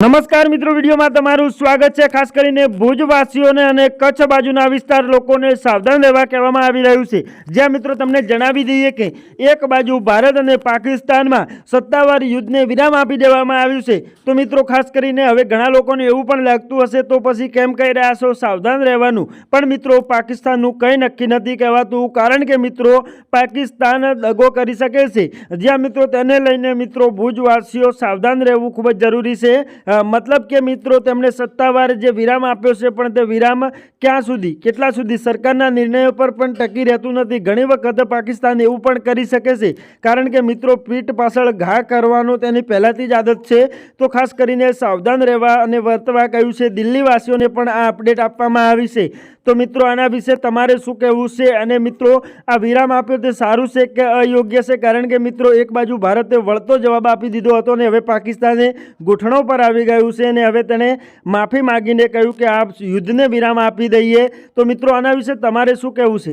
નમસ્કાર મિત્રો, વિડીયોમાં તમારું સ્વાગત છે। ખાસ કરીને ભુજવાસીઓને અને કચ્છ બાજુના વિસ્તાર લોકોને સાવધાન રહેવા કહેવામાં આવી રહ્યું છે। જ્યાં મિત્રો તમને જણાવી દઈએ કે એક બાજુ ભારત અને પાકિસ્તાનમાં સત્તાવાર યુદ્ધને વિરામ આપી દેવામાં આવ્યું છે, તો મિત્રો ખાસ કરીને હવે ઘણા લોકોને એવું પણ લાગતું હશે તો પછી કેમ કહી રહ્યા છો સાવધાન રહેવાનું, પણ મિત્રો પાકિસ્તાનનું કંઈ નક્કી નથી કહેવાતું, કારણ કે મિત્રો પાકિસ્તાન દગો કરી શકે છે। જ્યાં મિત્રો તેને લઈને મિત્રો ભુજવાસીઓ સાવધાન રહેવું ખૂબ જ જરૂરી છે। मतलब કે મિત્રો તેમણે સત્તાવાર જે વિરામ આપ્યો છે, પણ તે વિરામ ક્યાં સુધી, કેટલા સુધી સરકારના નિર્ણયો પર પણ ટકી રહેતું નથી। ઘણી વખત પાકિસ્તાન એવું પણ કરી શકે છે, કારણ કે મિત્રો પીઠ પાછળ ઘા કરવાનો તેની પહેલાથી જ આદત છે। તો ખાસ કરીને સાવધાન રહેવા અને વર્તવા કહ્યું છે। દિલ્હીવાસીઓને પણ આ અપડેટ આપવામાં આવી છે। તો મિત્રો આના વિશે તમારે શું કહેવું છે, અને મિત્રો આ વિરામ આપ્યો તે સારું છે કે અયોગ્ય છે? કારણ કે મિત્રો એક બાજુ ભારતે વળતો જવાબ આપી દીધો હતો અને હવે પાકિસ્તાને ઘૂંટણો પર આવી ગયું છે અને હવે તેણે માફી માંગીને કહ્યું કે આ યુદ્ધને વિરામ આપી દઈએ। તો મિત્રો આના વિશે તમારે શું કહેવું છે?